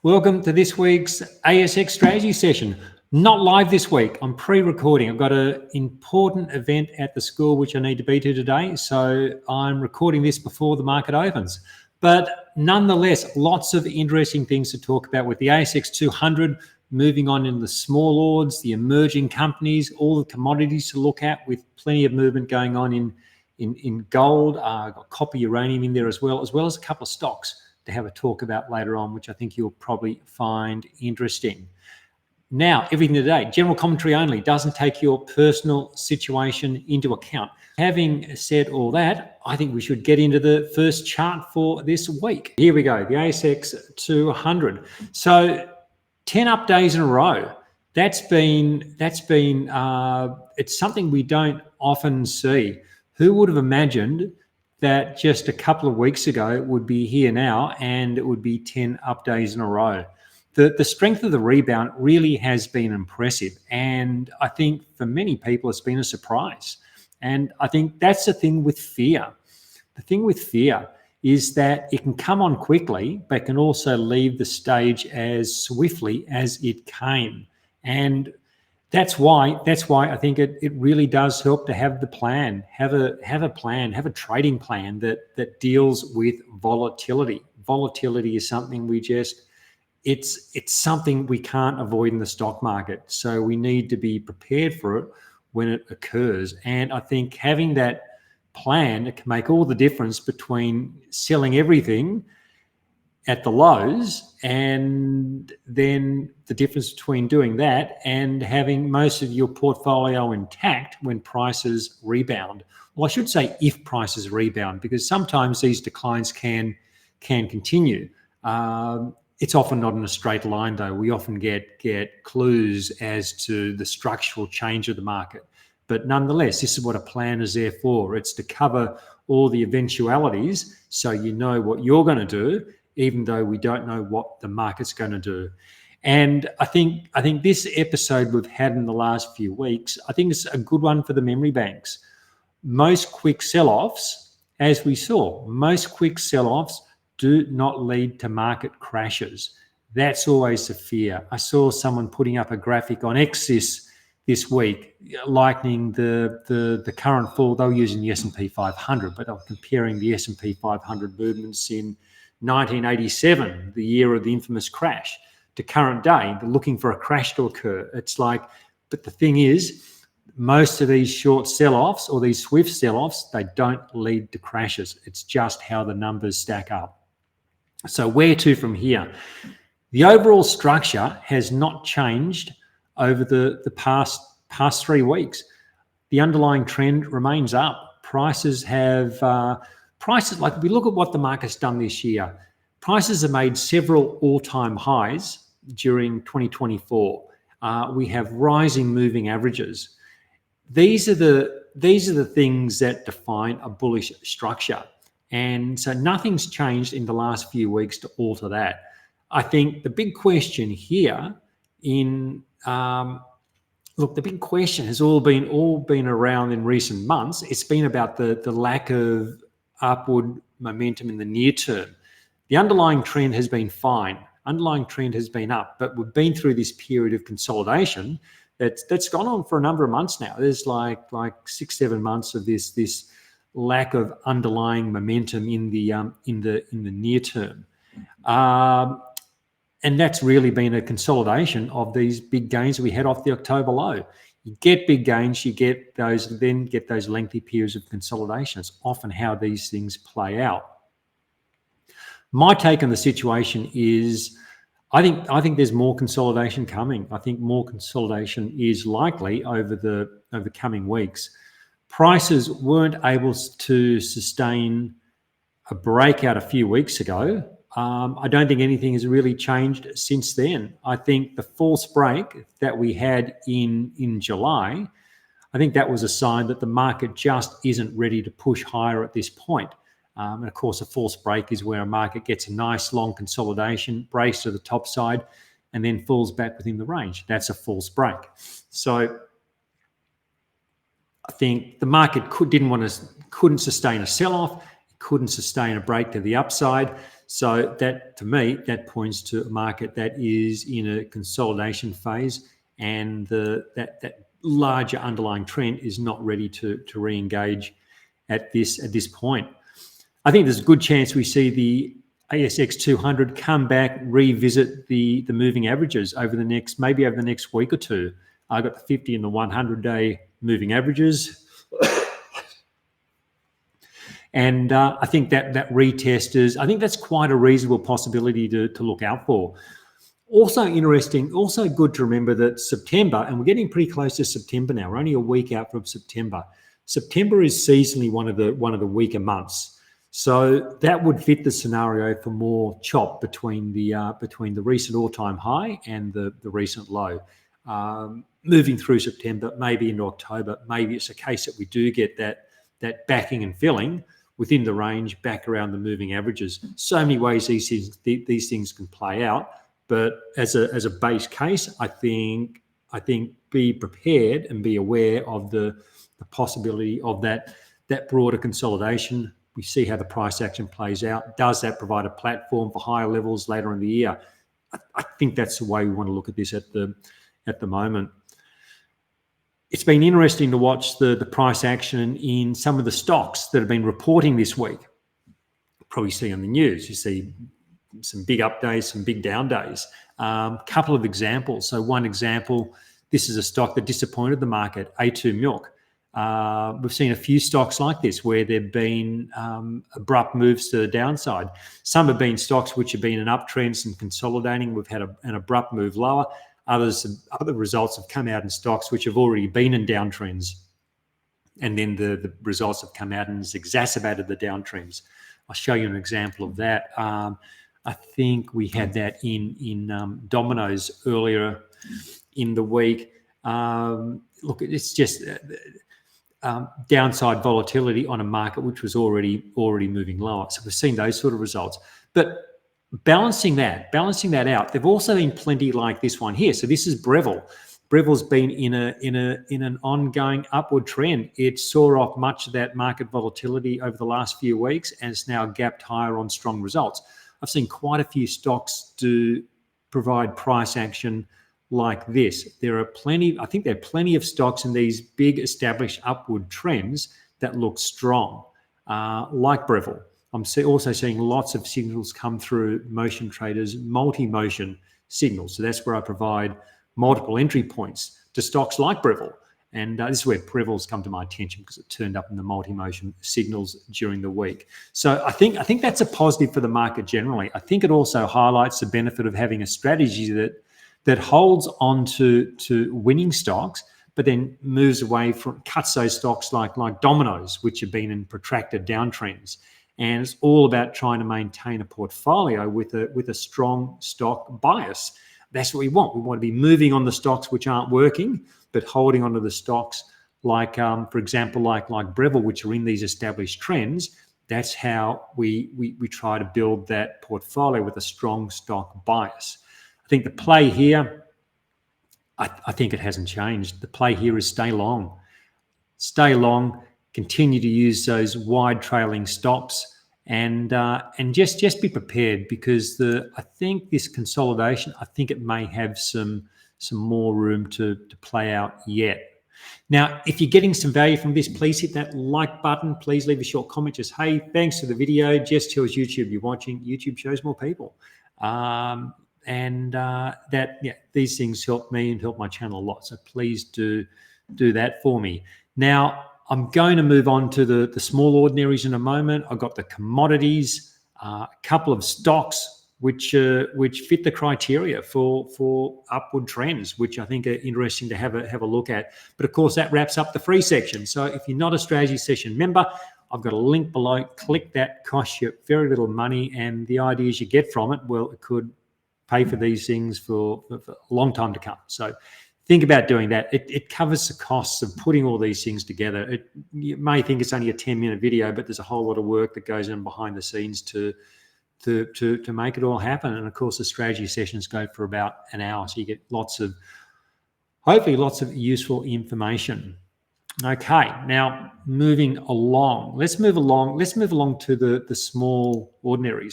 Welcome to this week's ASX strategy session. Not live this week. I'm pre-recording. I've got an important event at the school which I need to be to today, so I'm recording this before the market opens. But nonetheless, lots of interesting things to talk about with the ASX 200 moving on in the Small Ords, the emerging companies, all the commodities to look at, with plenty of movement going on in gold. Got copper, uranium in there as well as a couple of stocks to have a talk about later on, which I think you'll probably find interesting. Now, everything today, general commentary only, doesn't take your personal situation into account. Having said all that, I think we should get into the first chart for this week. Here we go, the ASX 200. So 10 up days in a row. It's something we don't often see. Who would have imagined that just a couple of weeks ago it would be here now and it would be 10 up days in a row? The strength of the rebound really has been impressive, and I think for many people it's been a surprise. And I think that's the thing with fear. The thing with fear is that it can come on quickly, but can also leave the stage as swiftly as it came. And that's why I think it really does help to have the plan, have a trading plan that deals with volatility. Volatility is something it's something we can't avoid in the stock market. So we need to be prepared for it when it occurs. And I think having that plan, it can make all the difference between selling everything at the lows and then the difference between doing that and having most of your portfolio intact when prices rebound. Well, I should say if prices rebound, because sometimes these declines can continue. It's often not in a straight line, though. We often get clues as to the structural change of the market. But nonetheless, this is what a plan is there for. It's to cover all the eventualities so you know what you're going to do, even though we don't know what the market's going to do. And I think this episode we've had in the last few weeks, I think it's a good one for the memory banks. Most quick sell-offs, as we saw, do not lead to market crashes. That's always the fear. I saw someone putting up a graphic on X this week, likening the current fall. They were using the S&P 500, but they were comparing the S&P 500 movements in 1987, the year of the infamous crash, to current day. They're looking for a crash to occur. It's like, but the thing is, most of these short sell-offs or these swift sell-offs, they don't lead to crashes. It's just how the numbers stack up. So where to from here? The overall structure has not changed over the past 3 weeks. The underlying trend remains up. Prices have, like if we look at what the market's done this year, prices have made several all-time highs during 2024. We have rising moving averages. These are the things that define a bullish structure. And so nothing's changed in the last few weeks to alter that. I think the big question here the big question has all been around in recent months. It's been about the lack of upward momentum in the near term. The underlying trend has been fine. Underlying trend has been up, but we've been through this period of consolidation that's gone on for a number of months now. There's like 6-7 months of this lack of underlying momentum in the near term. And that's really been a consolidation of these big gains we had off the October low. You get big gains, you get those lengthy periods of consolidation. It's often how these things play out. My take on the situation is I think there's more consolidation coming. I think more consolidation is likely over the coming weeks. Prices weren't able to sustain a breakout a few weeks ago. I don't think anything has really changed since then. I think the false break that we had in July, I think that was a sign that the market just isn't ready to push higher at this point. And of course, a false break is where a market gets a nice long consolidation, breaks to the top side, and then falls back within the range. That's a false break. So I think the market couldn't sustain a sell-off, couldn't sustain a break to the upside. So that, to me, that points to a market that is in a consolidation phase, and that larger underlying trend is not ready to re-engage at this point. I think there's a good chance we see the ASX 200 come back, revisit the moving averages maybe over the next week or two. I've got the 50 and the 100-day moving averages. And I think that retest I think that's quite a reasonable possibility to look out for. Also interesting, also good to remember that September, and we're getting pretty close to September now. We're only a week out from September. September is seasonally one of the weaker months. So that would fit the scenario for more chop between the recent all-time high and the recent low. Moving through September, maybe into October, maybe it's a case that we do get that backing and filling within the range back around the moving averages. So many ways these things can play out, but as a base case, I think be prepared and be aware of the possibility of that broader consolidation. We see how the price action plays out. Does that provide a platform for higher levels later in the year? I think that's the way we want to look at this at the moment. It's been interesting to watch the price action in some of the stocks that have been reporting this week. Probably see on the news, you see some big up days, some big down days. Couple of examples. So one example, this is a stock that disappointed the market, A2 Milk. We've seen a few stocks like this where there have been abrupt moves to the downside. Some have been stocks which have been in uptrends and consolidating. We've had an abrupt move lower. Other results have come out in stocks which have already been in downtrends, and then the results have come out and has exacerbated the downtrends. I'll show you an example of that. I think we had that in Domino's earlier in the week. Look, it's just downside volatility on a market which was already moving lower. So we've seen those sort of results. But balancing that out, there've also been plenty like this one here. So this is Breville. Breville's been in an ongoing upward trend. It saw off much of that market volatility over the last few weeks, and it's now gapped higher on strong results. I've seen quite a few stocks provide price action like this. I think there are plenty of stocks in these big established upward trends that look strong, like Breville. I'm also seeing lots of signals come through motion traders, multi-motion signals. So that's where I provide multiple entry points to stocks like Breville. And this is where Breville's come to my attention because it turned up in the multi-motion signals during the week. So I think that's a positive for the market generally. I think it also highlights the benefit of having a strategy that holds on to winning stocks, but then moves away cuts those stocks like Domino's, which have been in protracted downtrends. And it's all about trying to maintain a portfolio with a strong stock bias. That's what we want. We want to be moving on the stocks which aren't working, but holding onto the stocks like, for example, like Breville, which are in these established trends. That's how we try to build that portfolio with a strong stock bias. I think the play here, I think it hasn't changed. The play here is stay long. Stay long, continue to use those wide trailing stops, and just be prepared, because I think this consolidation, I think it may have some more room to play out yet. Now, if you're getting some value from this, please hit that like button. Please leave a short comment. Just, hey, thanks for the video. Just tells YouTube you're watching. YouTube shows more people. These things help me and help my channel a lot. So please do that for me. Now, I'm going to move on to the small ordinaries in a moment. I've got the commodities, a couple of stocks which fit the criteria for upward trends, which I think are interesting to have a look at. But of course, that wraps up the free section. So if you're not a strategy session member, I've got a link below. Click that. Costs you very little money, and the ideas you get from it, well, it could pay for these things for a long time to come. So think about doing that. It covers the costs of putting all these things together. You may think it's only a 10-minute video, but there's a whole lot of work that goes on behind the scenes to make it all happen. And of course, the strategy sessions go for about an hour, so you get hopefully lots of useful information. Okay, now moving along. Let's move along to the small ordinaries.